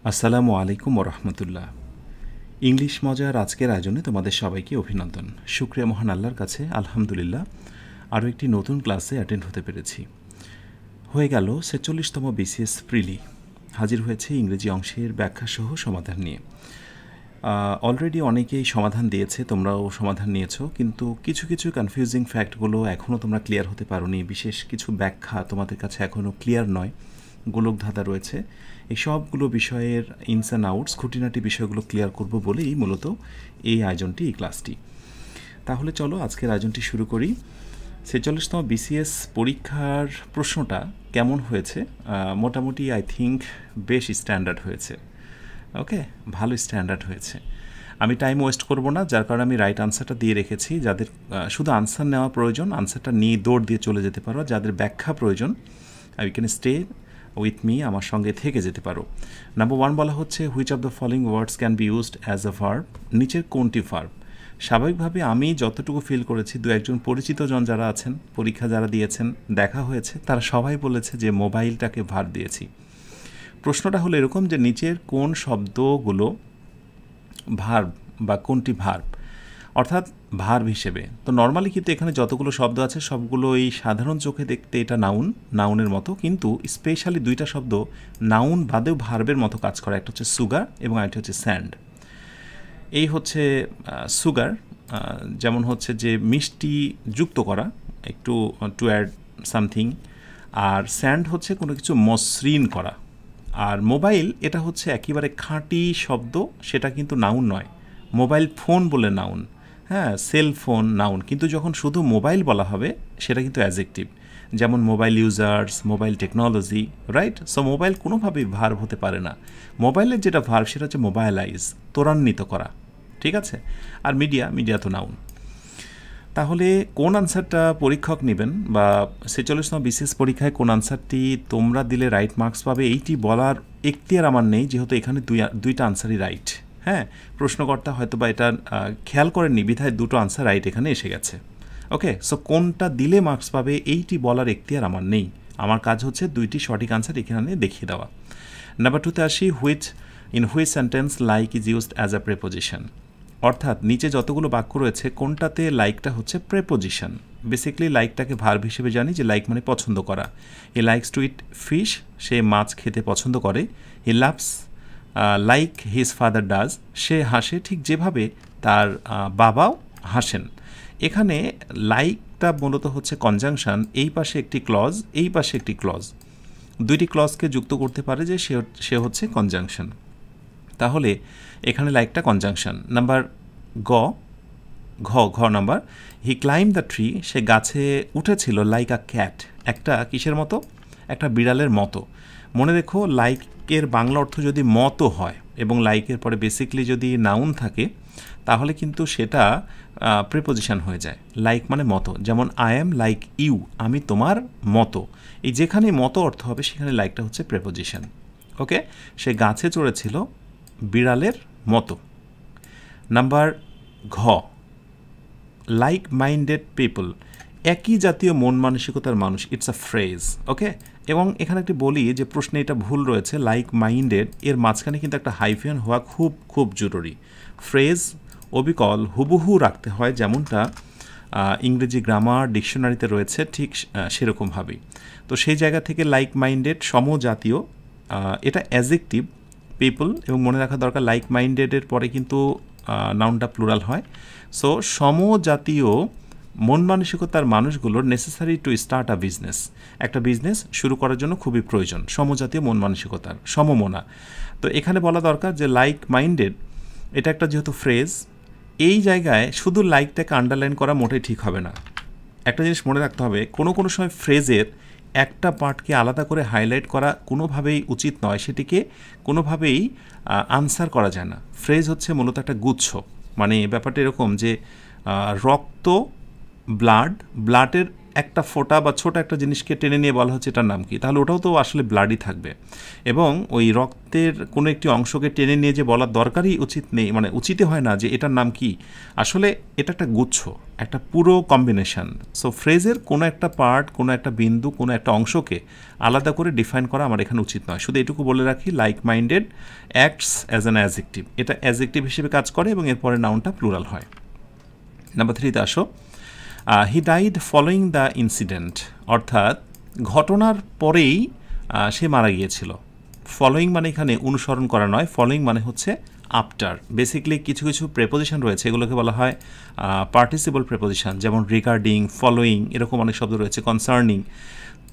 আসসালামু আলাইকুম ওরহমতুল্লাহ। ইংলিশ মজার আজকের আয়োজনে তোমাদের সবাইকে অভিনন্দন। শুকরিয়া মহান আল্লাহর কাছে, আলহামদুলিল্লাহ আরও একটি নতুন ক্লাসে অ্যাটেন্ড হতে পেরেছি। হয়ে গেল ৪৬তম বিসিএস প্রিলি। হাজির হয়েছে ইংরেজি অংশের ব্যাখ্যাসহ সমাধান নিয়ে। অলরেডি অনেকেই সমাধান দিয়েছে, তোমরাও সমাধান নিয়েছো, কিন্তু কিছু কিছু কনফিউজিং ফ্যাক্টগুলো এখনও তোমরা ক্লিয়ার হতে পারোনি। বিশেষ কিছু ব্যাখ্যা তোমাদের কাছে এখনও ক্লিয়ার নয়, গোলকধাঁধা রয়েছে। এই সবগুলো বিষয়ের ইনস অ্যান্ড আউটস, খুঁটিনাটি বিষয়গুলো ক্লিয়ার করব বলেই মূলত এই আয়োজনটি, এই ক্লাসটি। তাহলে চলো আজকের আয়োজনটি শুরু করি। ৪৬তম বিসিএস পরীক্ষার প্রশ্নটা কেমন হয়েছে? মোটামুটি আই থিঙ্ক বেশ স্ট্যান্ডার্ড হয়েছে। ওকে, ভালো স্ট্যান্ডার্ড হয়েছে। আমি টাইম ওয়েস্ট করব না, যার কারণে আমি রাইট আনসারটা দিয়ে রেখেছি। যাদের শুধু আনসার নেওয়া প্রয়োজন, আনসারটা নিয়ে দৌড় দিয়ে চলে যেতে পারো। যাদের ব্যাখ্যা প্রয়োজন, you can stay with me, আমার সঙ্গে থেকে যেতে পারো। নাম্বার 1 বলা হচ্ছে, which of the following words can be used as a verb? নিচের কোনটি ভার্ব? স্বাভাবিকভাবে আমি যতটুকু ফিল করেছি, দু একজন পরিচিত জন যারা আছেন, পরীক্ষা যারা দিয়েছেন, দেখা হয়েছে, তারা সবাই বলেছে যে মোবাইলটাকে ভার্ব দিয়েছি। প্রশ্নটা হলো এরকম যে নিচের কোন শব্দগুলো ভার্ব বা কোনটি ভার্ব, অর্থাৎ ভার্ব হিসেবে। তো নর্মালি কিন্তু এখানে যতগুলো শব্দ আছে সবগুলো এই সাধারণ চোখে দেখতে এটা নাউনের মতো, কিন্তু স্পেশালি দুইটা শব্দ নাউন বাদেও ভার্বের মতো কাজ করে। একটা হচ্ছে সুগার এবং আরেকটা হচ্ছে স্যান্ড। এই হচ্ছে সুগার, যেমন হচ্ছে যে মিষ্টি যুক্ত করা, একটু to add something. R sand হচ্ছে কোনো কিছু মসৃণ করা। আর মোবাইল, এটা হচ্ছে একেবারে খাঁটি শব্দ, সেটা কিন্তু নাউন নয়। মোবাইল ফোন বলে নাউন, হ্যাঁ, সেল ফোন নাউন, কিন্তু যখন শুধু মোবাইল বলা হবে সেটা কিন্তু অ্যাডজেক্টিভ। যেমন mobile users, mobile technology, right? So mobile কোনোভাবেই ভার্ব হতে পারে না। মোবাইলের যেটা ভার্ব সেটা হচ্ছে মোবাইলাইজ, ত্বরান্বিত করা, ঠিক আছে? আর মিডিয়া তো নাউন। তাহলে কোন আনসারটা পরীক্ষক নেবেন, বা ৪৬তম বিসিএস পরীক্ষায় কোন আনসারটি তোমরা দিলে রাইট মার্কস পাবে, এইটি বলার এখতিয়ার আমার নেই, যেহেতু এখানে দুইটা আনসারই রাইট। হ্যাঁ, প্রশ্নকর্তা হয়তো বা এটা খেয়াল করেননি, বিধায় দুটো আনসার রাইট এখানে এসে গেছে। ওকে, সো কোনটা দিলে মার্কস পাবে এইটি বলার এখতিয়ার আমার নেই। আমার কাজ হচ্ছে দুইটি সঠিক আনসার এখানে দেখিয়ে দেওয়া। নাম্বার 2তে আসি, in which sentence like is used as a preposition. অর্থাৎ নিচে যতগুলো বাক্য রয়েছে কোনটাতে লাইকটা হচ্ছে প্রেপোজিশন। বেসিক্যালি লাইকটাকে ভার্ব হিসেবে জানি, যে লাইক মানে পছন্দ করা। He likes to eat fish, সে মাছ খেতে পছন্দ করে। He laughs like his father does, সে হাসে ঠিক যেভাবে তার বাবাও হাসেন। এখানে লাইকটা মূলত হচ্ছে কনজাংশন, এই পাশে একটি ক্লজ, এই পাশে একটি ক্লজ, দুইটি ক্লজকে যুক্ত করতে পারে যে সে হচ্ছে কনজাংশন। তাহলে এখানে লাইকটা কনজাংশন। নাম্বার ঘ number, he climb the tree, সে গাছে উঠেছিল লাইক আ ক্যাট, একটা কিসের মতো? একটা বিড়ালের মতো। মনে রেখো, লাইকের বাংলা অর্থ যদি মতো হয় এবং লাইকের পরে বেসিক্যালি যদি নাউন থাকে, তাহলে কিন্তু সেটা প্রিপোজিশন হয়ে যায়। লাইক মানে মতো, যেমন আই অ্যাম লাইক ইউ, আমি তোমার মতো। এই যেখানে মতো অর্থ হবে সেখানে লাইকটা হচ্ছে প্রিপোজিশন। ওকে, সে গাছে চড়েছিল বিড়ালের মতো। নাম্বার ঘ, লাইক মাইন্ডেড পিপল, একই জাতীয় মন মানসিকতার মানুষ, ইটস আ ফ্রেজ। ওকে, এবং এখানে একটি বলি যে প্রশ্নে এটা ভুল রয়েছে, লাইক মাইন্ডেড এর মাঝখানে কিন্তু একটা হাইফেন হওয়া খুব খুব জরুরি। ফ্রেজ অবিকল হুবহু রাখতে হয়, যেমনটা ইংরেজি গ্রামার ডিকশনারিতে রয়েছে, ঠিক সেরকমভাবেই। তো সেই জায়গা থেকে লাইক মাইন্ডেড সমজাতীয়, এটা অ্যাডজেক্টিভ পিপল, এবং মনে রাখা দরকার লাইক মাইন্ডেডের পরে কিন্তু নাউনটা প্লুরাল হয়। সো সমজাতীয় মন মানসিকতার মানুষগুলোর necessary to start a business, একটা বিজনেস শুরু করার জন্য খুবই প্রয়োজন সমজাতীয় মন মানসিকতার, সমমনা। তো এখানে বলা দরকার যে লাইক মাইন্ডেড, এটা একটা যেহেতু ফ্রেজ, এই জায়গায় শুধু লাইকটাকে আন্ডারলাইন করা মোটেই ঠিক হবে না। একটা জিনিস মনে রাখতে হবে, কোনো সময় ফ্রেজের একটা পার্টকে আলাদা করে হাইলাইট করা কোনোভাবেই উচিত নয়, সেটিকে কোনোভাবেই আনসার করা যায় না। ফ্রেজ হচ্ছে মূলত একটা গুচ্ছ, মানে ব্যাপারটা এরকম যে রক্ত, ব্লাডের একটা ফোঁটা বা ছোট একটা জিনিসকে টেনে নিয়ে বলা হচ্ছে এটার নাম কি, তাহলে ওটাও তো আসলে ব্লাডই থাকবে। এবং ওই রক্তের কোনো একটি অংশকে টেনে নিয়ে যে বলার দরকারই উচিত নেই, মানে উচিতই হয় না যে এটার নাম কি। আসলে এটা একটা গুচ্ছ, একটা পুরো কম্বিনেশন। সো ফ্রেজের কোনো একটা পার্ট, কোনো একটা বিন্দু, কোনো একটা অংশকে আলাদা করে ডিফাইন করা আমার এখানে উচিত নয়। শুধু এটুকু বলে রাখি, like minded acts as an adjective, এটা অ্যাজেক্টিভ হিসেবে কাজ করে এবং এরপরে নাউনটা প্লুরাল হয়। নাম্বার 3তে আসো, he died following the incident, অর্থাৎ ঘটনার পরেই সে মারা গিয়েছিল। ফলোয়িং মানে এখানে অনুসরণ করা নয়, ফলোয়িং মানে হচ্ছে আফটার। বেসিক্যালি কিছু কিছু প্রেপোজিশন রয়েছে, এগুলোকে বলা হয় পার্টিসিপল প্রেপোজিশন, যেমন রিগার্ডিং, ফলোয়িং, এরকম অনেক শব্দ রয়েছে, কনসার্নিং।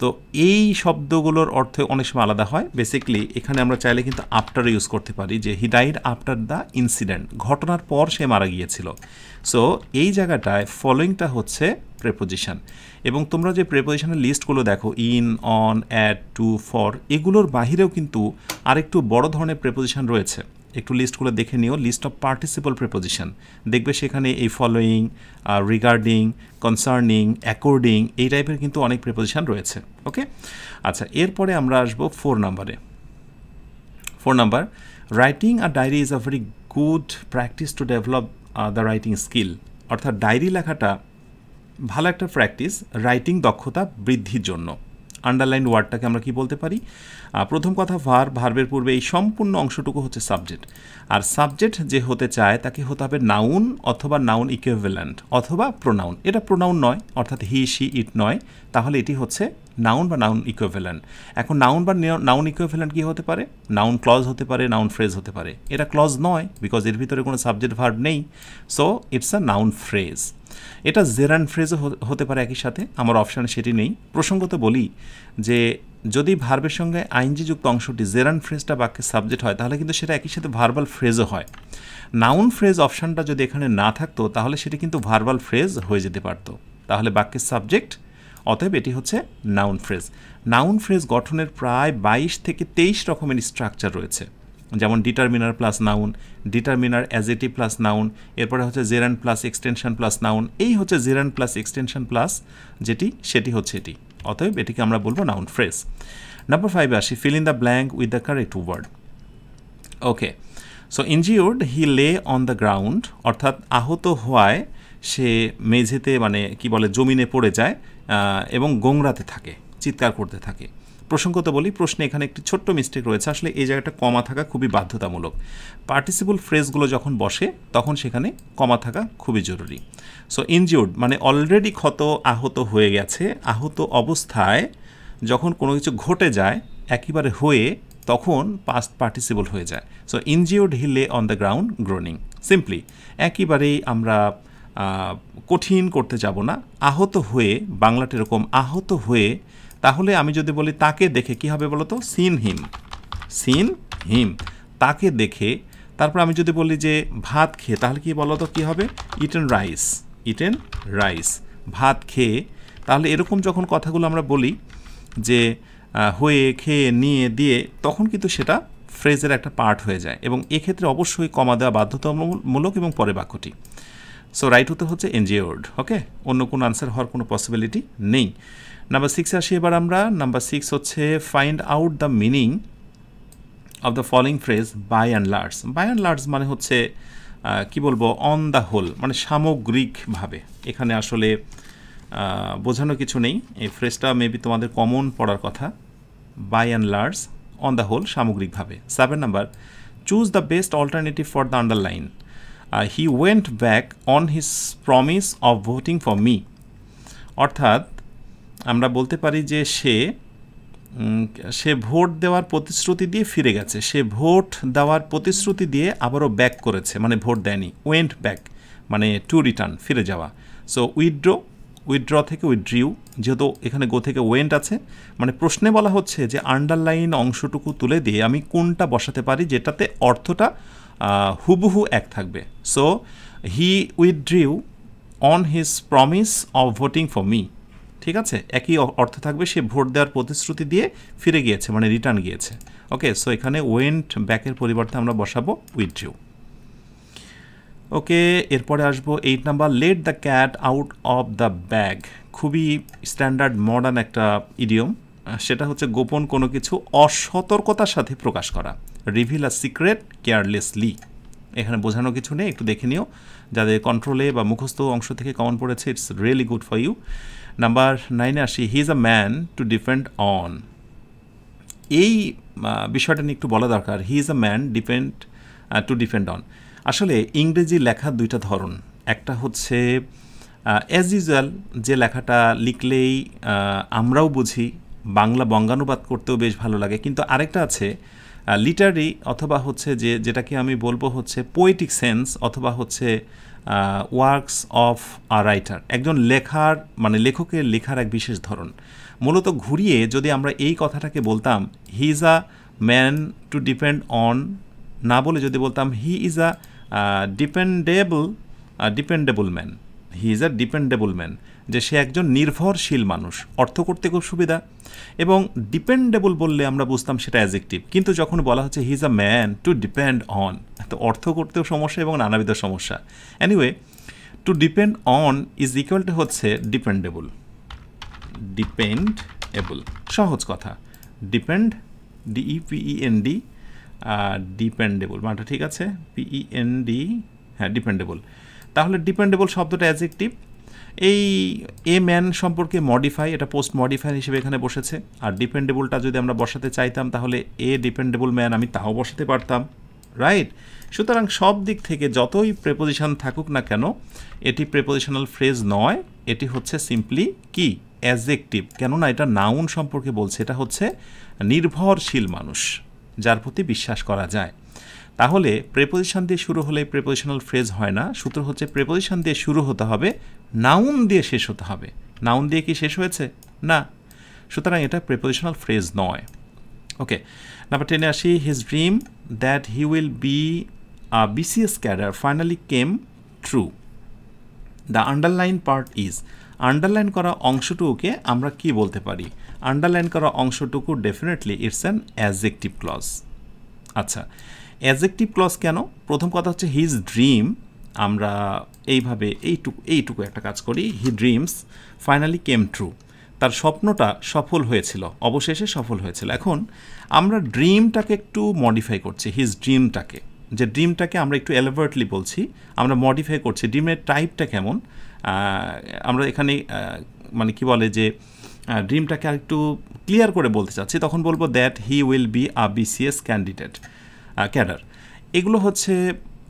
তো এই শব্দগুলোর অর্থ অনেক সময় আলাদা হয়। বেসিক্যালি এখানে আমরা চাইলে কিন্তু আফটার ইউজ করতে পারি, যে he died after the incident, ঘটনার পর সে মারা গিয়েছিল। সো এই জায়গাটায় ফলোয়িংটা হচ্ছে প্রেপোজিশন। এবং তোমরা যে প্রেপোজিশনের লিস্টগুলো দেখো, in, on, at, to, for, এগুলোর বাহিরেও কিন্তু আরেকটু বড় ধরনের প্রেপোজিশন রয়েছে। একটু লিস্টগুলো দেখে নিও, লিস্ট অফ পার্টিসিপল প্রেপোজিশন। দেখবে সেখানে এই ফলোয়িং, রিগার্ডিং, কনসার্নিং, অ্যাকর্ডিং, এই টাইপের কিন্তু অনেক প্রেপোজিশন রয়েছে। ওকে, আচ্ছা, এরপরে আমরা আসবো 4 নাম্বারে। 4 number, writing a diary is a very good practice to develop the writing skill, অর্থাৎ ডায়েরি লেখাটা ভালো একটা প্র্যাকটিস রাইটিং দক্ষতা বৃদ্ধির জন্য। আন্ডারলাইন ওয়ার্ডটাকে আমরা কি বলতে পারি? প্রথম কথা, ভার্বের পূর্বে এই সম্পূর্ণ অংশটুকু হচ্ছে সাবজেক্ট, আর সাবজেক্ট যে হতে চায় তাকে হতে হবে নাউন অথবা নাউন ইকুইভ্যালেন্ট অথবা প্রোনাউন। এটা প্রোনাউন নয়, অর্থাৎ হি, শি, ইট নয়, তাহলে এটি হচ্ছে নাউন বা নাউন ইকুইভ্যালেন্ট। এখন নাউন বা নাউন ইকুইভ্যালেন্ট কী হতে পারে? নাউন ক্লজ হতে পারে, নাউন ফ্রেজ হতে পারে। এটা ক্লজ নয়, বিকজ এর ভিতরে কোনো সাবজেক্ট ভার্ব নেই, so it's a noun phrase. এটা জেরান্ড ফ্রেজও হতে পারে একই সাথে, আমার অপশানে সেটি নেই। প্রসঙ্গত বলি যে যদি ভার্বের সঙ্গে আইএনজি যুক্ত অংশটি জেরান্ড ফ্রেজটা বাক্যের সাবজেক্ট হয়, তাহলে কিন্তু সেটা একই সাথে ভার্বাল ফ্রেজও হয়। নাউন ফ্রেজ অপশানটা যদি এখানে না থাকতো, তাহলে সেটি কিন্তু ভার্বাল ফ্রেজ হয়ে যেতে পারতো, তাহলে বাক্যের সাবজেক্ট, অতএব এটি হচ্ছে নাউন ফ্রেজ। নাউন ফ্রেজ গঠনের প্রায় 22 থেকে 23 রকমের স্ট্রাকচার রয়েছে, যেমন determiner plus noun, determiner adjective plus noun, এরপরে হচ্ছে gerund plus extension plus noun, এই হচ্ছে জেরান্ড প্লাস এক্সটেনশন প্লাস যেটি, সেটি হচ্ছে এটি। অতএব এটিকে আমরা বলবো নাউন ফ্রেজ। নাম্বার 5 আসি, fill in the blank with the correct word. Okay, so injured he lay on the ground, অর্থাৎ আহত হওয়ায় সে মেঝেতে, মানে কি বলে, জমিনে পড়ে যায় এবং গোংরাতে থাকে, চিৎকার করতে থাকে। প্রসঙ্গত বলি, প্রশ্নে এখানে একটি ছোট্ট মিস্টেক রয়েছে, আসলে এই জায়গাটা কমা থাকা খুবই বাধ্যতামূলক। পার্টিসিপল ফ্রেজগুলো যখন বসে তখন সেখানে কমা থাকা খুবই জরুরি। সো ইনজিউর্ড মানে অলরেডি আহত হয়ে গেছে, আহত অবস্থায় যখন কোনো কিছু ঘটে যায় একেবারে হয়ে, তখন পাস্ট পার্টিসিপল হয়ে যায়। So injured he lay on the ground Groening. Simply একেবারেই আমরা কঠিন করতে যাব না, আহত হয়ে, বাংলাটা এরকম, আহত হয়ে। তাহলে আমি যদি বলি তাকে দেখে, কি হবে বলো তো? সিন হিম, সিন হিম, তাকে দেখে। তারপর আমি যদি বলি যে ভাত খেয়ে, তাহলে কি বলো তো, কী হবে? ইটেন রাইস, ইটেন রাইস, ভাত খেয়ে। তাহলে এরকম যখন কথাগুলো আমরা বলি যে হয়ে, খেয়ে, নিয়ে, দিয়ে, তখন কিন্তু সেটা ফ্রেজের একটা পার্ট হয়ে যায়, এবং এক্ষেত্রে অবশ্যই কমা দেওয়া বাধ্যতামূলক এবং পরে বাক্যটি। সো রাইট উত্তর হচ্ছে এনজিওর্ড। ওকে, অন্য কোনো আনসার হওয়ার কোনো পসিবিলিটি নেই। নাম্বার 6 আসি এবার আমরা। নাম্বার 6 হচ্ছে find out the meaning of the following phrase by and large. By and large মানে হচ্ছে কি বলবো, অন দ্য হোল, মানে সামগ্রিকভাবে। এখানে আসলে বোঝানো কিছু নেই, এই ফ্রেজটা মেবি তোমাদের কমন পড়ার কথা। By and large, on the whole, সামগ্রিকভাবে। 7 number, choose the best alternative for the underline. He went back on his promise of voting for me, অর্থাৎ আমরা বলতে পারি যে সে ভোট দেওয়ার প্রতিশ্রুতি দিয়ে ফিরে গেছে, সে ভোট দেওয়ার প্রতিশ্রুতি দিয়ে আবারও ব্যাক করেছে, মানে ভোট দেয়নি। ওয়েন্ট ব্যাক মানে টু রিটার্ন, ফিরে যাওয়া। সো উইথড্র থেকে উইথড্রিউ, যেহেতু এখানে গো থেকে ওয়েন্ট আছে, মানে প্রশ্নে বলা হচ্ছে যে আন্ডারলাইন অংশটুকু তুলে দিয়ে আমি কোনটা বসাতে পারি যেটাতে অর্থটা হুবহু এক থাকবে। So he উইথড্রিউ on his promise of voting for me, ঠিক আছে, একই অর্থ থাকবে, সে ভোট দেওয়ার প্রতিশ্রুতি দিয়ে ফিরে গিয়েছে, মানে রিটার্ন গিয়েছে। ওকে, সো এখানে ওয়েন্ট ব্যাকের পরিবর্তে আমরা বসাবো উইথড্রিউ। ওকে, এরপরে আসবো 8 number, let the cat out of the bag. খুবই স্ট্যান্ডার্ড মডার্ন একটা ইডিয়ম, সেটা হচ্ছে গোপন কোনো কিছু অসতর্কতার সাথে প্রকাশ করা। রিভিল আ সিক্রেট কেয়ারলেসলি, এখানে বোঝানো কিছু নেই, একটু দেখে নিও। যাদের কন্ট্রোলে বা মুখস্থ অংশ থেকে কমন পড়েছে, it's really good for you. Number 9-এ আসি, he is a man to depend on. এই বিষয়টা নিয়ে একটু বলা দরকার। He is a man to depend on. আসলে ইংরেজি লেখার দুইটা ধরন, একটা হচ্ছে অ্যাজ ইউজুয়াল, যে লেখাটা লিখলেই আমরাও বুঝি, বাংলা বঙ্গানুবাদ করতেও বেশ ভালো লাগে, কিন্তু আরেকটা আছে লিটারি, অথবা হচ্ছে যেটাকে আমি বলবো হচ্ছে পোয়েটিক সেন্স, অথবা হচ্ছে ওয়ার্কস অফ আ রাইটার, একজন লেখকের লেখার এক বিশেষ ধরন। মূলত ঘুরিয়ে যদি আমরা এই কথাটাকে বলতাম, হি is a man to depend on, না বলে যদি বলতাম হি is a dependable man, he is a dependable man, যে সে একজন নির্ভরশীল মানুষ, অর্থ করতে খুব সুবিধা। এবং ডিপেন্ডেবল বললে আমরা বুঝতাম সেটা অ্যাডজেক্টিভ, কিন্তু যখন বলা হচ্ছে হি is a man to depend on, তো অর্থ করতেও সমস্যা এবং নানাবিধ সমস্যা। Anyway, two depend on is equal to হচ্ছে ডিপেন্ডেবল। সহজ কথা, ডিপেন্ড, ডিইপিইএনডি, ডিপেন্ডেবল মানটা ঠিক আছে, পিইএনডি, হ্যাঁ ডিপেন্ডেবল। তাহলে ডিপেন্ডেবল শব্দটা অ্যাডজেক্টিভ। এই এ ম্যান সম্পর্কে মডিফাই, এটা পোস্ট মডিফায়ার হিসেবে এখানে বসেছে। আর ডিপেন্ডেবলটা যদি আমরা বসাতে চাইতাম তাহলে এ ডিপেন্ডেবল ম্যান আমি তাও বসাতে পারতাম, রাইট? সুতরাং সব দিক থেকে যতই প্রেপোজিশন থাকুক না কেন, এটি প্রেপোজিশনাল ফ্রেজ নয়, এটি হচ্ছে সিম্পলি কি অ্যাডজেক্টিভ। কেননা এটা নাউন সম্পর্কে বলছে, এটা হচ্ছে নির্ভরশীল মানুষ, যার প্রতি বিশ্বাস করা যায়। তাহলে প্রেপোজিশন দিয়ে শুরু হলে প্রেপোজিশনাল ফ্রেজ হয় না, সূত্র হচ্ছে প্রেপোজিশন দিয়ে শুরু হতে হবে, নাউন দিয়ে শেষ হতে হবে। নাউন দিয়ে কি শেষ হয়েছে? না, সুতরাং এটা প্রেপোজিশনাল ফ্রেজ নয়। ওকে, নাম্বার 10-এ আসি, his dream that he will be a BCS cadre finally came true. The underline part is, underline করা অংশটুকুকে আমরা কি বলতে পারি? আন্ডারলাইন করা অংশটুকু definitely it's an adjective clause. আচ্ছা, অ্যাডজেক্টিভ ক্লজ কেন? প্রথম কথা হচ্ছে হিজ ড্রিম, আমরা এইভাবে এইটুকু একটা কাজ করি, হি ড্রিমস ফাইনালি কেম ট্রু, তার স্বপ্নটা সফল হয়েছিল, অবশেষে সফল হয়েছিল। এখন আমরা ড্রিমটাকে একটু মডিফাই করছি, হিজ ড্রিমটাকে, যে ড্রিমটাকে আমরা একটু এলিভেটলি বলছি, আমরা মডিফাই করছি। ড্রিমের টাইপটা কেমন আমরা এখানে মানে কি বলে যে ড্রিমটাকে আর একটু ক্লিয়ার করে বলতে চাচ্ছি, তখন বলবো that he will be a BCS cadre. এগুলো হচ্ছে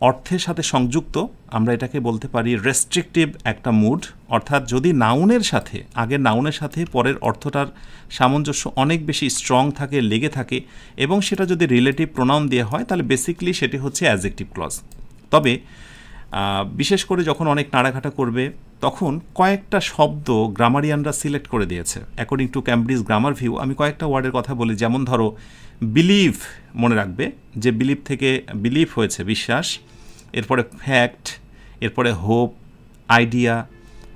অর্থের সাথে সংযুক্ত, আমরা এটাকে বলতে পারি রেস্ট্রিকটিভ একটা মুড, অর্থাৎ যদি নাউনের সাথে, আগের নাউনের সাথে পরের অর্থটার সামঞ্জস্য অনেক বেশি স্ট্রং থাকে, লেগে থাকে, এবং সেটা যদি রিলেটিভ প্রোনাউন দিয়ে হয় তাহলে বেসিক্যালি সেটি হচ্ছে অ্যাডজেক্টিভ ক্লজ। তবে বিশেষ করে যখন অনেক নাড়াঘাটা করবে তখন কয়েকটা শব্দ গ্রামারিয়ানরা সিলেক্ট করে দিয়েছে according to Cambridge grammar view. আমি কয়েকটা ওয়ার্ডের কথা বলি, যেমন ধরো বিলিভ, মনে রাখবে যে বিলিভ থেকে বিলিভ হয়েছে বিশ্বাস, এরপরে ফ্যাক্ট, এরপরে hope, idea,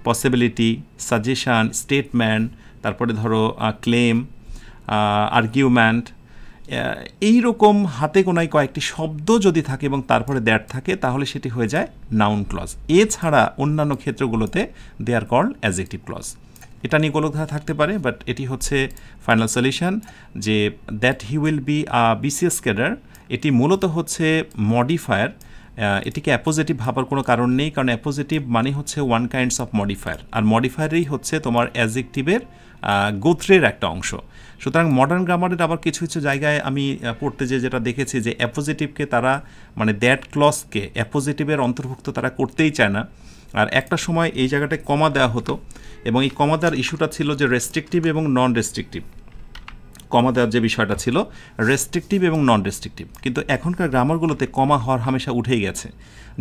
possibility, suggestion, statement, তারপরে ধরো ক্লেম, আর্গুমেন্ট, এইরকম হাতে গোনায় কয়েকটি শব্দ যদি থাকে এবং তারপরে দ্যাট থাকে তাহলে সেটি হয়ে যায় নাউন ক্লজ। এছাড়া অন্যান্য ক্ষেত্রগুলোতে they are called adjective clause. এটা নিয়ে গোলকধারা থাকতে পারে, বাট এটি হচ্ছে ফাইনাল সলিউশন যে that he will be a BCS cadre, এটি মূলত হচ্ছে মডিফায়ার। এটিকে অ্যাপোজিটিভ ভাবার কোনো কারণ নেই, কারণ অ্যাপোজিটিভ মানে হচ্ছে ওয়ান কাইন্ডস অফ মডিফায়ার, আর মডিফায়ারই হচ্ছে তোমার অ্যাডজেক্টিভের গোত্রের একটা অংশ। সুতরাং মডার্ন গ্রামারের আবার কিছু কিছু জায়গায় আমি পড়তে যেটা দেখেছি যে অ্যাপোজিটিভকে তারা মানে দ্যাট ক্লজকে অ্যাপোজিটিভের অন্তর্ভুক্ত তারা করতেই চায় না। আর একটা সময় এই জায়গাটায় কমা দেওয়া হতো, এবং এই কমা দেওয়ার ইস্যুটা ছিল যে রেস্ট্রিকটিভ এবং নন রেস্ট্রিকটিভ। কমা দেওয়ার যে বিষয়টা ছিল রেস্ট্রিকটিভ এবং নন রেস্ট্রিকটিভ, কিন্তু এখনকার গ্রামারগুলোতে কমা হওয়ার হামেশা উঠেই গেছে।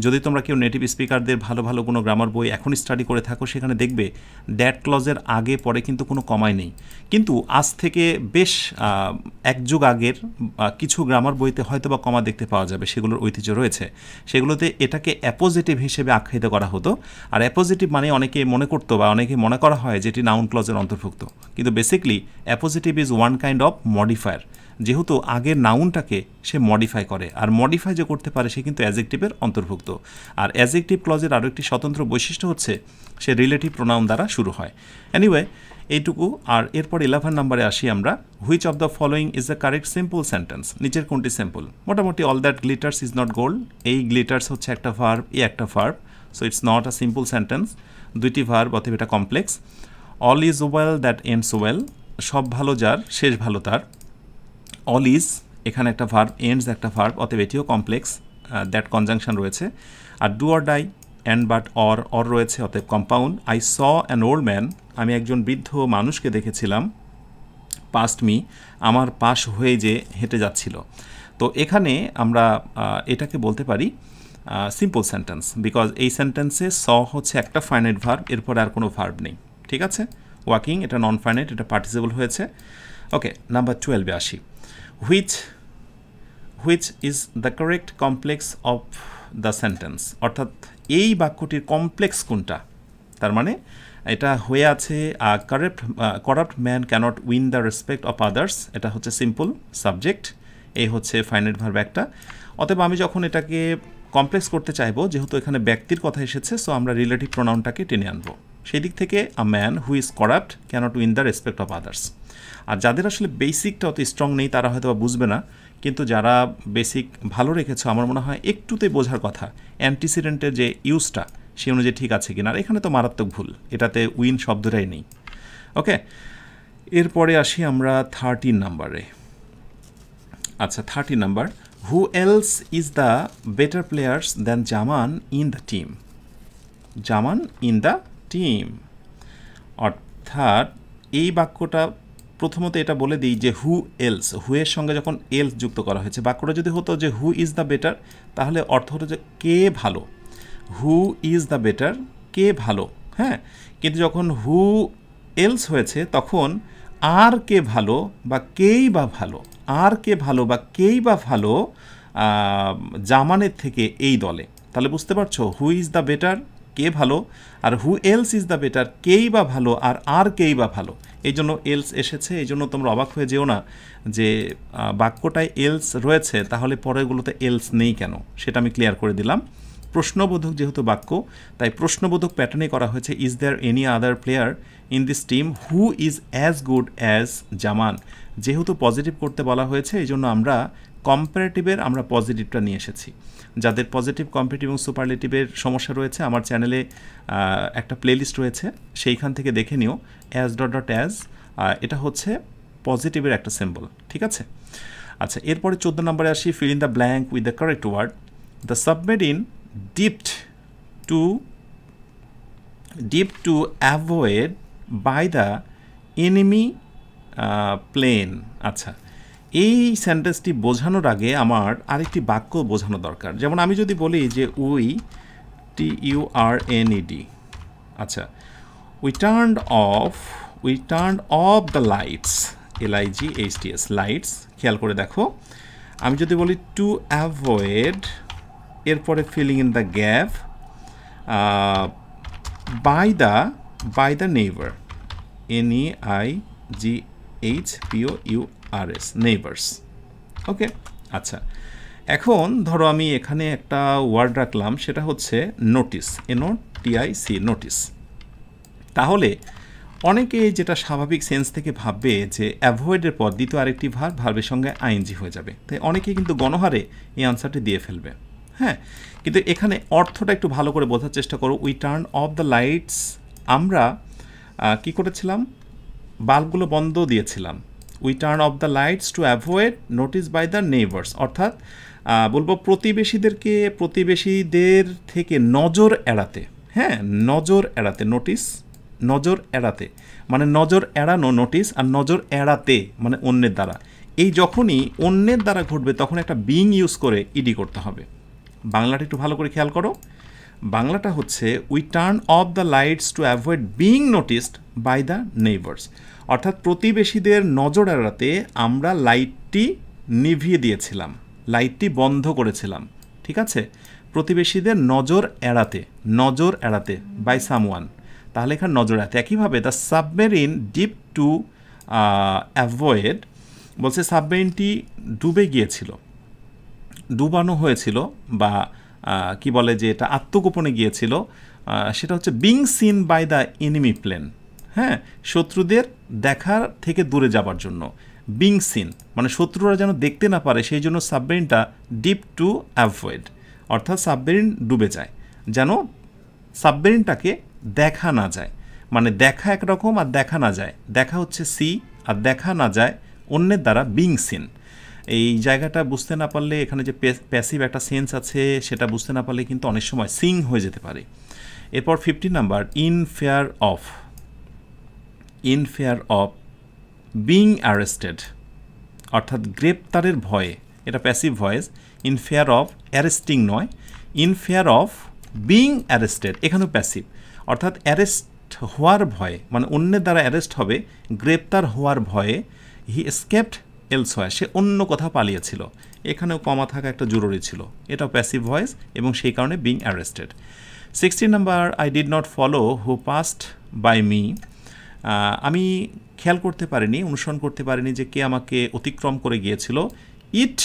যদি তোমরা কেউ নেটিভ স্পিকারদের ভালো ভালো কোনো গ্রামার বই এখন স্টাডি করে থাকো, সেখানে দেখবে দ্যাট ক্লজের আগে পরে কিন্তু কোনো কমাই নেই। কিন্তু আজ থেকে বেশ এক যুগ আগের কিছু গ্রামার বইতে হয়তো বা কমা দেখতে পাওয়া যাবে, সেগুলোর ঐতিহ্য রয়েছে। সেগুলোতে এটাকে অ্যাপোজিটিভ হিসেবে আখ্যায়িত করা হতো, আর অ্যাপোজিটিভ মানে অনেকে মনে করতো বা অনেকে মনে করা হয় যেটি নাউন ক্লজের অন্তর্ভুক্ত, কিন্তু basically appositive is one kind of modifier, যেহেতু আগের নাউনটাকে সে মডিফাই করে, আর মডিফাই যে করতে পারে সে কিন্তু অ্যাজেক্টিভের অন্তর্ভুক্ত। আর অ্যাজেক্টিভ ক্লজের আরও একটি স্বতন্ত্র বৈশিষ্ট্য হচ্ছে সে রিলেটিভ প্রোনাউন দ্বারা শুরু হয়। এনিওয়ে, এইটুকু। আর এরপর 11 নম্বরে আসি আমরা, which of the following is the correct simple sentence, নিচের কোনটি সিম্পল? মোটামুটি all that glitters is not gold, এই গ্লিটার্স হচ্ছে একটা ভার্ব, এই একটা verb, so it's not a simple sentence, দুইটি ভার্ব, অতএব এটা complex. All is well that ends well, সব ভালো যার শেষ ভালো তার। অল ইজ এখানে একটা ভার্ব, এন্ডস একটা ভার্ব, অতএব এটিও কমপ্লেক্স, দ্যাট কনজাংশন রয়েছে। আর do or die, and but or রয়েছে, অতএব compound. I saw an old man, আমি একজন বৃদ্ধ মানুষকে দেখেছিলাম, পাস্ট মি, আমার পাশ হয়ে যে হেঁটে যাচ্ছিল। তো এখানে আমরা এটাকে বলতে পারি সিম্পল সেন্টেন্স, বিকজ এই সেন্টেন্সে স হচ্ছে একটা ফাইনাইট ভার্ব, এরপরে আর কোনো ভার্ব নেই। ঠিক আছে, ওয়াকিং এটা নন ফাইনাইট, এটা পার্টিসিপল হয়েছে। ওকে, নাম্বার 12-এ আসি, which is the correct complex of the sentence, অর্থাৎ এই বাক্যটির কমপ্লেক্স কোনটা? তার মানে এটা হয়ে আছে corrupt man cannot win the respect of others, এটা হচ্ছে সিম্পল সাবজেক্ট, এই হচ্ছে ফাইনাইট ভার্ব একটা। অতএব আমি যখন এটাকে কমপ্লেক্স করতে চাইবো, যেহেতু এখানে ব্যক্তির কথা এসেছে, সো আমরা রিলেটিভ প্রোনাউনটাকে টেনে আনবো। সেই দিক থেকে a man who is corrupt cannot win the respect of others. আর যাদের আসলে বেসিকটা অত স্ট্রং নেই তারা হয়তো বুঝবে না, কিন্তু যারা বেসিক ভালো রেখেছো আমার মনে হয় একটুতে বোঝার কথা অ্যান্টিসিডেন্টের যে ইউজটা সে অনুযায়ী ঠিক আছে কিনা। আর এখানে তো মারাত্মক ভুল, এটাতে উইন শব্দটাই নেই। ওকে, এরপরে আসি আমরা 13 নাম্বারে। আচ্ছা, 13 number, who else is the better players than Zaman in the team, Zaman in the team. অর্থাৎ এই বাক্যটা প্রথমত এটা বলে দিই যে হু এলস, হু এর সঙ্গে যখন এলস যুক্ত করা হয়েছে, বাক্যটা যদি হতো যে হু ইজ দ্য বেটার, তাহলে অর্থ হতো যে কে ভালো, হু ইজ দ্য বেটার, কে ভালো। হ্যাঁ, কিন্তু যখন হু এলস হয়েছে তখন আর কে ভালো বা কেই বা ভালো, আর কে ভালো বা কেই বা ভালো জামানের থেকে এই দলে। তাহলে বুঝতে পারছো, হু ইজ দ্য বেটার, কে ভালো, আর who else is the better, কেই বা ভালো আর কেই বা ভালো। এই জন্য এলস এসেছে। এই জন্য তোমরা অবাক হয়ে যেও না যে বাক্যটায় এলস রয়েছে, তাহলে পরেরগুলোতে এলস নেই কেন, সেটা আমি ক্লিয়ার করে দিলাম। প্রশ্নবোধক যেহেতু বাক্য, তাই প্রশ্নবোধক প্যাটার্নে করা হয়েছে, is there any other player in this team who is as good as Zaman. যেহেতু পজিটিভ করতে বলা হয়েছে, এই জন্য আমরা কম্পারেটিভের আমরা পজিটিভটা নিয়ে এসেছি। যাদের পজিটিভ, কম্পারেটিভ এবং সুপারলেটিভের সমস্যা রয়েছে, আমার চ্যানেলে একটা প্লেলিস্ট রয়েছে, সেইখান থেকে দেখে নিও। অ্যাজ অ্যাজ এটা হচ্ছে পজিটিভের একটা সিম্বল। ঠিক আছে, আচ্ছা, এরপরে 14 নম্বরে আসি, fill in the blank with the correct word. The submarine dipped to avoid by the enemy plane। আচ্ছা, এই সেন্টেন্সটি বোঝানোর আগে আমার আরেকটি বাক্য বোঝানো দরকার। যেমন আমি যদি বলি যে TURNED, আচ্ছা, we turned off the lights, LIGHTS, lights. খেয়াল করে দেখো, আমি যদি বলি টু অ্যাভয়েড, এরপরে filling in the gap, by the neighbour, NEIGHPOURS, neighbours. Okay, আচ্ছা, এখন ধরো আমি এখানে একটা ওয়ার্ড রাখলাম, সেটা হচ্ছে নোটিস, NOTIC, নোটিস। তাহলে অনেকে যেটা স্বাভাবিক সেন্স থেকে ভাববে যে অ্যাভয়েডের পর দ্বিতীয় আরেকটি ভার্বের সঙ্গে আইএনজি হয়ে যাবে, তাই অনেকেই কিন্তু গণহারে এই আনসারটি দিয়ে ফেলবে। হ্যাঁ, কিন্তু এখানে অর্থটা একটু ভালো করে বোঝার চেষ্টা করো। We turn off the lights, আমরা কি করেছিলাম, বাল্বগুলো বন্ধ দিয়েছিলাম। We turn off the lights to avoid notice by the neighbours, অর্থাৎ বলবো প্রতিবেশীদের থেকে নজর এড়াতে। হ্যাঁ, নজর এড়াতে, নোটিস, নজর এড়াতে মানে নজর এড়ানো, নোটিস, আর নজর এড়াতে মানে অন্যের দ্বারা। এই যখনই অন্যের দ্বারা ঘটবে তখন একটা বিং ইউজ করে ইডি করতে হবে। বাংলাটা একটু ভালো করে খেয়াল করো, বাংলাটা হচ্ছে we turn off the lights to avoid being noticed by the neighbours, অর্থাৎ প্রতিবেশীদের নজর এড়াতে আমরা লাইটটি নিভিয়ে দিয়েছিলাম, লাইটটি বন্ধ করেছিলাম। ঠিক আছে, প্রতিবেশীদের নজর এড়াতে বাই সামওয়ান, তাহলে এখানে নজর এড়াতে। একইভাবে the submarine deep to avoid বলছে সাবমেরিনটি ডুবে গিয়েছিল, ডুবানো হয়েছিল বা কি বলে যে এটা আত্মগোপনে গিয়েছিল, সেটা হচ্ছে being seen by the enemy plane. হ্যাঁ, শত্রুদের দেখার থেকে দূরে যাবার জন্য বিং সিন মানে শত্রুরা যেন দেখতে না পারে, সেই জন্য সাবমেরিনটা ডিপ টু অ্যাভয়েড, অর্থাৎ সাবমেরিন ডুবে যায় যেন সাবমেরিনটাকে দেখা না যায়। মানে দেখা একরকম আর দেখা না যায়, দেখা হচ্ছে সি আর দেখা না যায় অন্যের দ্বারা বিং সিন। এই জায়গাটা বুঝতে না পারলে এখানে যে প্যাসিভ একটা সেন্স আছে সেটা বুঝতে না পারলে কিন্তু অনেক সময় সিং হয়ে যেতে পারে। এরপর 15 number, in fear of being arrested, অর্থাৎ গ্রেপ্তারের ভয়ে, এটা passive voice. In fear of arresting নয়, in fear of being arrested, এখানেও প্যাসিভ, অর্থাৎ অ্যারেস্ট হওয়ার ভয়ে, মানে অন্যের দ্বারা অ্যারেস্ট হবে, গ্রেপ্তার হওয়ার ভয়ে হি এসকেপড এলসওয়্যার, সে অন্য কোথাও পালিয়েছিল, এখানেও কমা থাকা একটা জরুরি ছিল, এটাও প্যাসিভ ভয়েস এবং সেই কারণে being arrested. 16 number, I did not follow who passed by me, আমি খেয়াল করতে পারিনি, অনুসরণ করতে পারিনি যে কে আমাকে অতিক্রম করে গিয়েছিল। ইট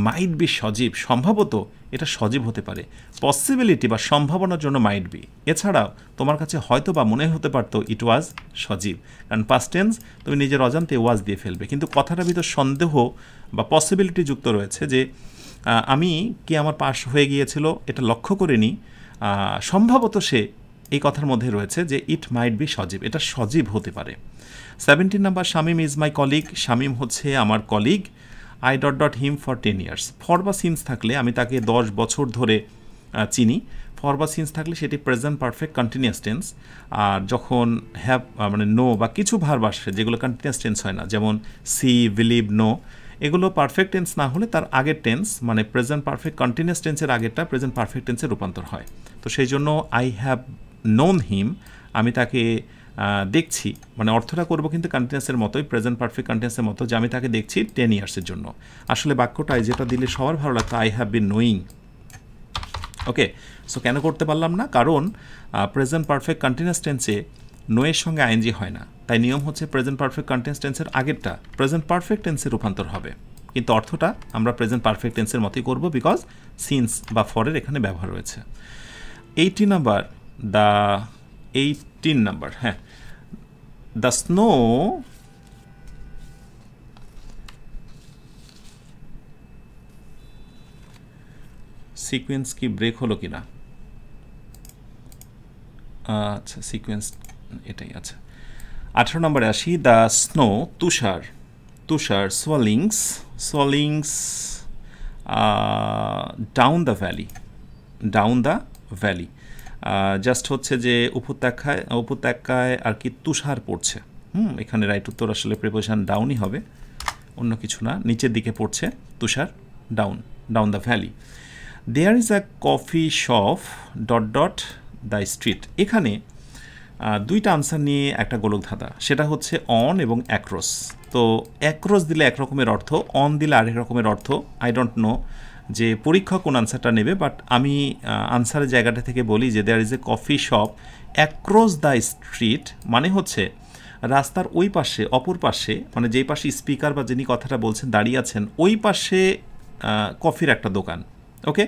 মাইট বি সজীব, সম্ভবত এটা সজীব হতে পারে, পসিবিলিটি বা সম্ভাবনার জন্য মাইট বি, এছাড়াও তোমার কাছে হয়তো বা মনে হতে পারতো ইট ওয়াজ সজীব, কারণ পাস্ট টেন্স তুমি নিজের অজান্তে ওয়াজ দিয়ে ফেলবে, কিন্তু কথাটার ভিতর সন্দেহ বা পসিবিলিটি যুক্ত রয়েছে যে আমি কে আমার পাশ হয়ে গিয়েছিল এটা লক্ষ্য করিনি, সম্ভবত সে, এই কথার মধ্যে রয়েছে যে ইট মাইট বি সজীব, এটা সজীব হতে পারে। 17 number, Shamim is my colleague, Shamim হচ্ছে আমার colleague. I dot dot him for 10 years, for বা সিন্স থাকলে আমি তাকে 10 বছর ধরে চিনি, ফর বা সিন্স থাকলে সেটি প্রেজেন্ট পারফেক্ট কন্টিনিউয়াস টেন্স। আর যখন হ্যাভ মানে নো বা কিছু ভার্ব আসে যেগুলো কন্টিনিউয়াস টেন্স হয় না, যেমন সি, বিলিভ, নো, এগুলো পারফেক্ট টেন্স না হলে তার আগের টেন্স মানে প্রেজেন্ট পারফেক্ট কন্টিনিউয়াস টেন্সের আগেরটা প্রেজেন্ট পারফেক্ট টেন্সে রূপান্তর হয়। তো সেই জন্য আই হ্যাভ নোন হিম, আমি তাকে দেখছি, মানে অর্থটা করবো কিন্তু কন্টিনিউয়াসের মতোই, প্রেজেন্ট পারফেক্ট কন্টিনিউয়াসের মতো, যে আমি তাকে দেখছি 10 ইয়ার্সের জন্য। আসলে বাক্যটায় যেটা দিলে সবার ভালো লাগতো, I have been knowing. Okay, so কেন করতে পারলাম না? কারণ প্রেজেন্ট পারফেক্ট কন্টিনিউয়াস টেন্সে নোয়ের সঙ্গে আইএনজি হয় না, তাই নিয়ম হচ্ছে প্রেজেন্ট পারফেক্ট কন্টিনিউয়াস টেন্সের আগেরটা প্রেজেন্ট পারফেক্ট টেন্সে রূপান্তর হবে, কিন্তু অর্থটা আমরা প্রেজেন্ট পারফেক্ট টেন্সের মতোই করব, বিকজ সিন্স বা ফরের এখানে ব্যবহার রয়েছে। 18 নাম্বার, হ্যাঁ, দ্য স্নো সিকোয়েন্স কি ব্রেক হলো কিনা? আচ্ছা, সিকোয়েন্স এটাই, আচ্ছা। 18 নম্বরে আসি, দ্য স্নো, তুষার swallowings down the valley, just হচ্ছে যে উপত্যকায় আর কি তুষার পড়ছে। এখানে রাইট উত্তর আসলে প্রিপোজিশন ডাউনই হবে, অন্য কিছু না, নিচের দিকে পড়ছে তুষার, down the valley. There is a coffee shop dot dot the street, এখানে দুইটা আনসার নিয়ে একটা গোলক ধাঁধা, সেটা হচ্ছে অন এবং অ্যাক্রস। তো অ্যাক্রস দিলে এক রকমের অর্থ, অন দিলে আরেক রকমের অর্থ। আই ডোন্ট নো যে পরীক্ষক কোন আনসারটা নেবে, বাট আমি আনসারের জায়গাটা থেকে বলি যে there is a coffee shop across the street, মানে হচ্ছে রাস্তার ওই পাশে, অপর পাশে, মানে যেই পাশে স্পিকার বা যিনি কথাটা বলছেন দাঁড়িয়ে আছেন ওই পাশে কফির একটা দোকান। ওকে,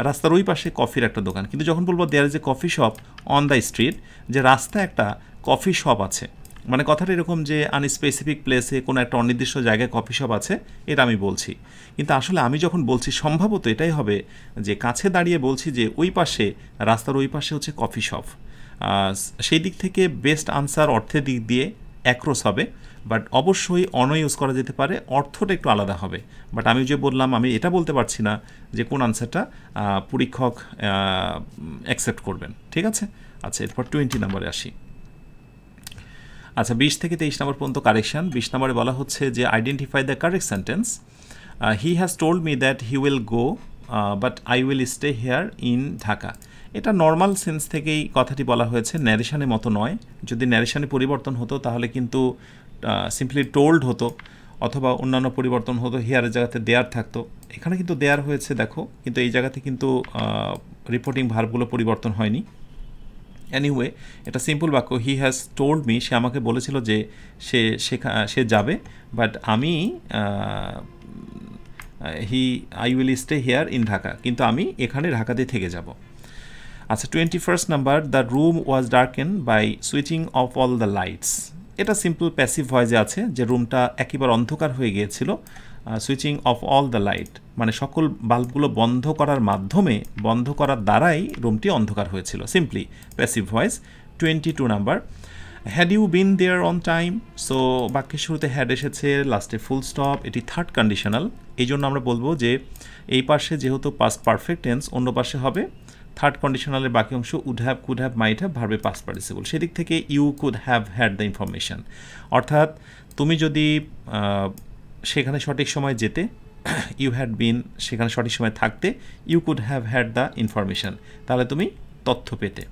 রাস্তার ওই পাশে কফির একটা দোকান, কিন্তু যখন বলবো there is a coffee shop on the street, যে রাস্তায় একটা কফি শপ আছে, মানে কথাটা এরকম যে আনস্পেসিফিক প্লেসে কোনো একটা অনির্দিষ্ট জায়গায় কফি শপ আছে, এটা আমি বলছি। কিন্তু আসলে আমি যখন বলছি সম্ভবত এটাই হবে যে কাছে দাঁড়িয়ে বলছি যে ওই পাশে, রাস্তার ওই পাশে হচ্ছে কফি শপ, সেই দিক থেকে বেস্ট আনসার অর্থের দিক দিয়ে অ্যাক্রস হবে, বাট অবশ্যই অন ইউজ করা যেতে পারে, অর্থটা একটু আলাদা হবে। বাট আমি যে বললাম, আমি এটা বলতে পারছি না যে কোন আনসারটা পরীক্ষক অ্যাকসেপ্ট করবেন, ঠিক আছে? আচ্ছা, এরপর 20 নম্বরে আসি। আচ্ছা, 20 থেকে 23 নম্বর পর্যন্ত কারেকশান। 20 নম্বরে বলা হচ্ছে যে identify the correct sentence. He has told me that he will go but I will stay here in Dhaka. এটা নর্মাল সেন্স থেকেই কথাটি বলা হয়েছে, ন্যারেশনের মতো নয়। যদি ন্যারেশনে পরিবর্তন হতো তাহলে কিন্তু সিম্পলি টোল্ড হতো, অথবা অন্যান্য পরিবর্তন হতো, হেয়ারের জায়গাতে দেয়ার থাকতো। এখানে কিন্তু দেয়ার হয়েছে দেখো, কিন্তু এই জায়গাতে কিন্তু রিপোর্টিং ভার্বগুলো পরিবর্তন হয়নি। এনিওয়ে এটা সিম্পল বাক্য, হি হ্যাজ টোল্ড মি, সে আমাকে বলেছিল যে সে যাবে, বাট আমি I will stay here in Dhaka, কিন্তু আমি এখানে ঢাকাতে থেকে যাব। আচ্ছা 21 number, the room was darken by switching off all the lights. এটা সিম্পল প্যাসিভ ভয়েসে আছে যে রুমটা একেবারে অন্ধকার হয়ে গিয়েছিল, switching off all the light মানে সকল বাল্বগুলো বন্ধ করার দ্বারাই রুমটি অন্ধকার হয়েছিল, simply passive voice. 22 number, had you been there on time. So বাক্যের শুরুতে হ্যাড এসেছে, লাস্টে ফুল স্টপ, এটি থার্ড কন্ডিশনাল, এই জন্য আমরা বলবো যে এই পাশে যেহেতু পাস্ট পারফেক্ট টেন্স, অন্য পাশে হবে থার্ড কন্ডিশনালের বাকি অংশ would have, could have, might have, ভার্বে পাস্ট পার্টিসিপল। সেদিক থেকে you could have had the information, অর্থাৎ তুমি যদি সেখানে সঠিক সময় যেতে, ইউ হ্যাড বিন সেখানে সঠিক সময় থাকতে, you could have had the information, তাহলে তুমি তথ্য পেতে।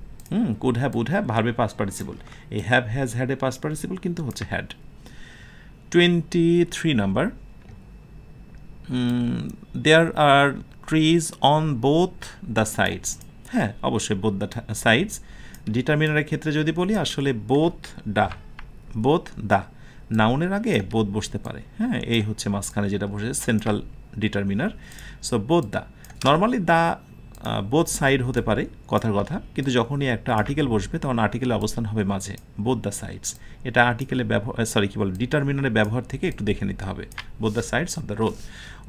কুড হ্যাভ, উড হ্যাভ, ভার্বে পাস্ট পার্টিসিপল, এই হ্যাভ, হ্যাজ, হ্যাড এ পাস্ট পার্টিসিপল কিন্তু হচ্ছে had. 23 number, there are trees on both the sides. হ্যাঁ অবশ্যই বোথ দ্য সাইডস। ডিটারমিনারের ক্ষেত্রে যদি বলি আসলে বোথ দা নাউনের আগে বোথ বসতে পারে, হ্যাঁ এই হচ্ছে মাঝখানে যেটা বসে সেন্ট্রাল ডিটারমিনার। সো বোথ দা, নর্মালি দা বোথ সাইড হতে পারে কথার কথা, কিন্তু যখনই একটা আর্টিকেল বসবে তখন আর্টিকেলের অবস্থান হবে মাঝে, বোথ দ্য সাইডস। এটা আর্টিকেলে ডিটারমিনারের ব্যবহার থেকে একটু দেখে নিতে হবে, both the sides of the road,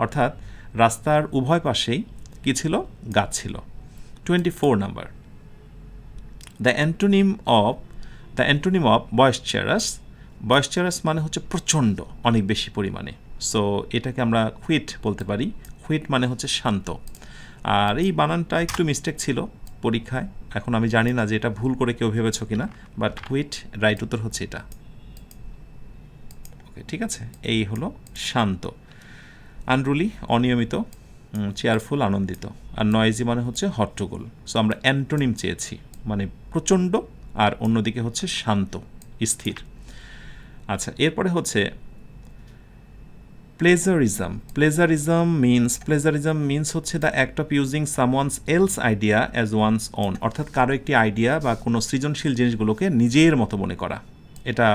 অর্থাৎ রাস্তার উভয় পাশেই কী ছিল, গাছ ছিল। 24 নাম্বার, দ্য অ্যান্টোনিম অফ বয়েসচারাস মানে হচ্ছে প্রচণ্ড, অনেক বেশি পরিমাণে। সো এটাকে আমরা হুইট বলতে পারি, হুইট মানে হচ্ছে শান্ত। আর এই বানানটা একটু মিস্টেক ছিল পরীক্ষায়, এখন আমি জানি না যে এটা ভুল করে কেউ ভেবেছ কিনা, বাট হুইট রাইট উত্তর হচ্ছে এটা। ওকে ঠিক আছে, এই হলো শান্ত। আনরুলি অনিয়মিত, চেয়ারফুল আনন্দিত, আর নয়েজি মানে হচ্ছে হট্টগোল। সো আমরা অ্যান্টোনিম চেয়েছি, মানে প্রচণ্ড, আর অন্যদিকে হচ্ছে শান্ত স্থির। আচ্ছা এরপরে হচ্ছে প্লেজারিজম মিনস হচ্ছে the act of using someone's else idea as one's own, অর্থাৎ কারো একটি আইডিয়া বা কোনো সৃজনশীল জিনিসগুলোকে নিজের মতো মনে করা। এটা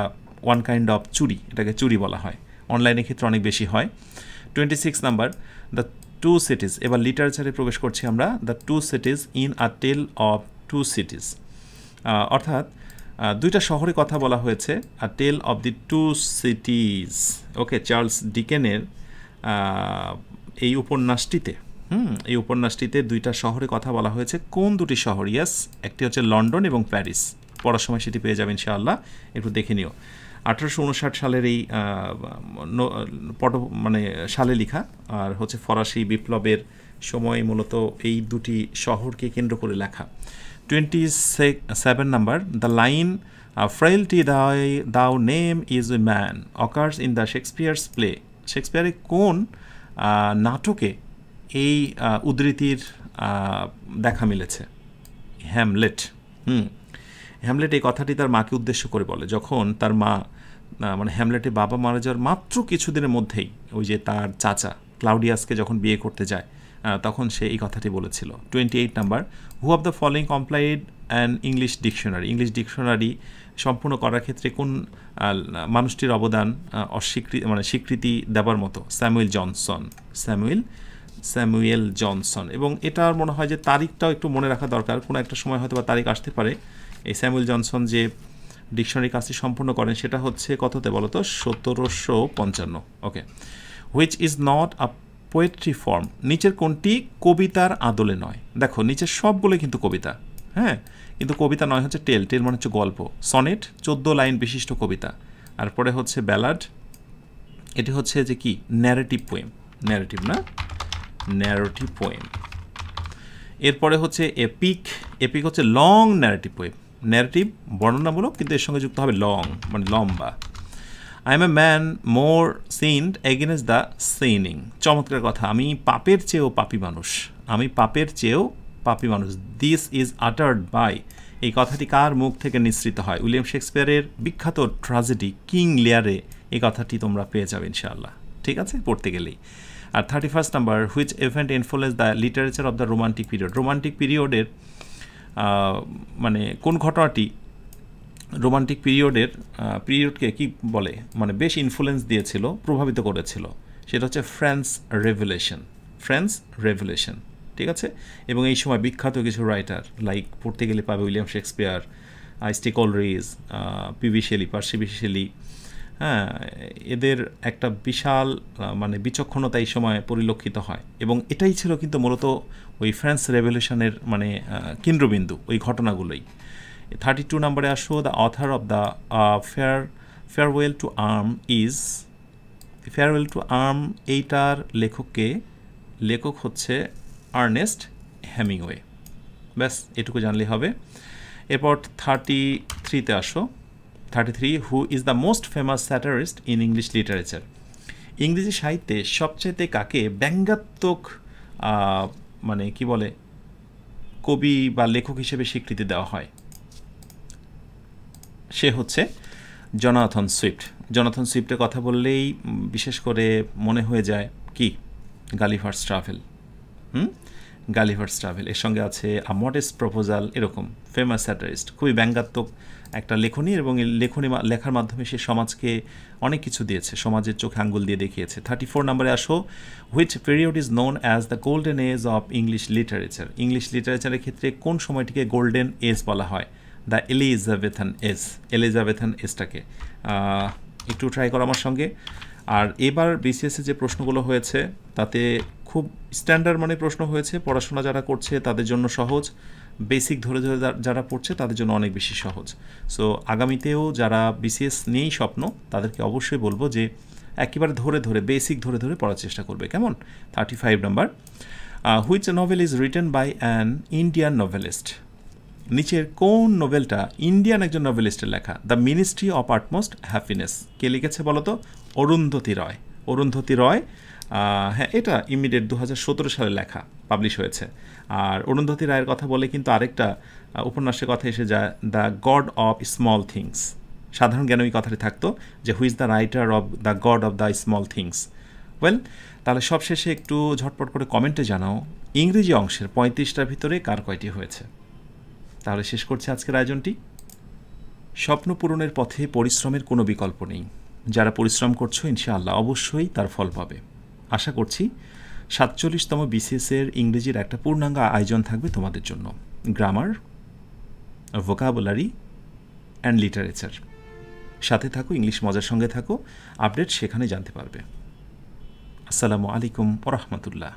ওয়ান কাইন্ড অফ চুরি, এটাকে চুরি বলা হয়, অনলাইনের ক্ষেত্রে অনেক বেশি হয়। 26 নাম্বার, দ্য টু সিটিজ, এবার লিটারেচারে প্রবেশ করছি আমরা। The two cities in a tale of two cities, অর্থাৎ দুইটা শহরে কথা বলা হয়েছে, a tale of the two cities. Okay, Charles ডিকেনের এই উপন্যাসটিতে দুইটা শহরে কথা বলা হয়েছে। কোন দুটি শহর? ইয়াস, একটি হচ্ছে লন্ডন এবং প্যারিস। পড়ার সময় সেটি পেয়ে যাবেন ইনশাআল্লাহ, একটু দেখে নিও। 1859 সালের এই সালে লেখা, আর হচ্ছে ফরাসি বিপ্লবের সময় মূলত এই দুটি শহরকে কেন্দ্র করে লেখা। 27 number, the line frailty thy name is a man occurs in the Shakespeare's play. শেক্সপিয়ারের কোন নাটকে এই উদ্ধৃতির দেখা মিলেছে? হ্যামলেট। হ্যামলেট এই কথাটি তার মাকে উদ্দেশ্য করে বলে, যখন তার মা হ্যামলেটের বাবা মারা যাওয়ার মাত্র কিছুদিনের মধ্যেই ওই যে তার চাচা ক্লাউডিয়াসকে যখন বিয়ে করতে যায়, তখন সে এই কথাটি বলেছিল। 28 number, who of the following complied an English dictionary সম্পূর্ণ করার ক্ষেত্রে কোন মানুষটির অবদান স্বীকৃতি দেবার মতো? Samuel Johnson. এবং এটার মনে হয় যে তারিখটাও একটু মনে রাখা দরকার, কোনো একটা সময় হয়তো বা তারিখ আসতে পারে। এই স্যামুয়েল জনসন যে ডিকশনারি কাজটি সম্পূর্ণ করেন সেটা হচ্ছে কততে বলো তো? 1755। Okay, which is not a poetry form, নিচের কোনটি কবিতার আদলে নয়? দেখো নিচের সবগুলো কিন্তু কবিতা, হ্যাঁ, কিন্তু কবিতা নয় হচ্ছে টেল মানে হচ্ছে গল্প। সনেট 14 লাইন বিশিষ্ট কবিতা। আর পরে হচ্ছে ব্যালাড, এটি হচ্ছে যে কি ন্যারেটিভ পোয়েম, ন্যারেটিভ পোয়েম। এরপরে হচ্ছে এপিক হচ্ছে লং ন্যারেটিভ পোয়েম। ন্যারেটিভ বর্ণনামূলক, কিন্তু এর সঙ্গে যুক্ত হবে লং, মানে লম্বা। I M a man more synod against the seeing. চমৎকার কথা, আমি পাপের চেয়েও পাপি মানুষ। দিস ইজ আটার্ড বাই, এই কথাটি কার মুখ থেকে নিঃসৃত হয়? উইলিয়াম শেক্সপিয়ারের বিখ্যাত ট্র্যাজেডি কিং লিয়ারে এই কথাটি তোমরা পেয়ে যাবে ইনশাআল্লাহ, ঠিক আছে, পড়তে গেলেই। আর 31 number, which event influence the literature of the romantic period. Romantic পিরিয়ডের মানে কোন ঘটনাটি রোমান্টিক পিরিয়ডকে কি বলে মানে বেশ ইনফ্লুয়েন্স দিয়েছিল, প্রভাবিত করেছিল, সেটা হচ্ছে ফ্রেঞ্চ রেভলিউশন। ঠিক আছে, এবং এই সময় বিখ্যাত কিছু রাইটার লাইক পড়তে গেলে পাবে উইলিয়াম শেক্সপিয়ার, স্টিকলরিজ, পার্সি বিশি শেলি, হ্যাঁ, এদের একটা বিশাল মানে বিচক্ষণতা এই সময় পরিলক্ষিত হয়, এবং এটাই ছিল কিন্তু মূলত ওই ফ্রেঞ্চ রেভলিউশনের মানে কেন্দ্রবিন্দু, ওই ঘটনাগুলোই। 32 নম্বরে আসো, the author of the farewell to arm, এইটার লেখক হচ্ছে আর্নেস্ট হেমিংওয়ে। ব্যাস এটুকু জানলেই হবে। এরপর 33তে আসো, 33, হু is the most famous satirist in English literature? ইংরেজি সাহিত্যে সবচেয়ে কাকে ব্যঙ্গাত্মক মানে কি বলে কবি বা লেখক হিসেবে স্বীকৃতি দেওয়া হয়? সে হচ্ছে জনাথন সুইফটের কথা বললেই বিশেষ করে মনে হয়ে যায় কি গালিভার্স ট্রাভেল, এর সঙ্গে আছে আ মডেস্ট প্রপোজাল, এরকম ফেমাস স্যাটারিস্ট, খুবই ব্যঙ্গাত্মক একটা লেখনী, এবং এই লেখার মাধ্যমে সে সমাজকে অনেক কিছু দিয়েছে, সমাজের চোখে আঙ্গুল দিয়ে দেখিয়েছে। 34 নম্বরে আসো, which period is known as the golden age of English literature? English লিটারেচারের ক্ষেত্রে কোন সময়টিকে গোল্ডেন এজ বলা হয়? দ্য এলিজাবেথান এজটাকে একটু ট্রাই করো আমার সঙ্গে। আর এবার বিসিএসে যে প্রশ্নগুলো হয়েছে তাতে খুব স্ট্যান্ডার্ড মানে প্রশ্ন হয়েছে, পড়াশোনা যারা করছে তাদের জন্য সহজ, বেসিক ধরে যারা পড়ছে তাদের জন্য অনেক বেশি সহজ। সো আগামীতেও যারা বিসিএস নিয়েই স্বপ্ন তাদেরকে অবশ্যই বলবো যে একেবারে বেসিক ধরে পড়ার চেষ্টা করবে, কেমন? 35 number, which novel is written by an Indian novelist? নিচের কোন নোভেলটা ইন্ডিয়ান একজন নভেলিস্টের লেখা? The ministry of utmost happiness, কে লিখেছে বলো তো? অরুন্ধতী রয়। হ্যাঁ, এটা ইমিডিয়েট 2017 সালে লেখা, পাবলিশ হয়েছে। আর অরুন্ধতী রায়ের কথা বলে কিন্তু আরেকটা উপন্যাসের কথা এসে যায়, the god of small things. সাধারণ জ্ঞান ওই কথাটি থাকতো যে হু is the writer of the god of the small things. Well, তাহলে সবশেষে একটু ঝটপট করে কমেন্টে জানাও ইংরেজি অংশের 35টার ভিতরে কার কয়টি হয়েছে। তাহলে শেষ করছি আজকের আয়োজনটি। স্বপ্ন পূরণের পথে পরিশ্রমের কোনো বিকল্প নেই। যারা পরিশ্রম করছো ইনশাআল্লাহ অবশ্যই তার ফল পাবে। আশা করছি 47তম বিসিএসের ইংরেজির একটা পূর্ণাঙ্গ আয়োজন থাকবে তোমাদের জন্য। Grammar, vocabulary and literature. সাথে থাকো, ইংলিশ মজার সঙ্গে থাকো, আপডেট সেখানে জানতে পারবে। আসসালামু আলাইকুম ওয়া রাহমাতুল্লাহ।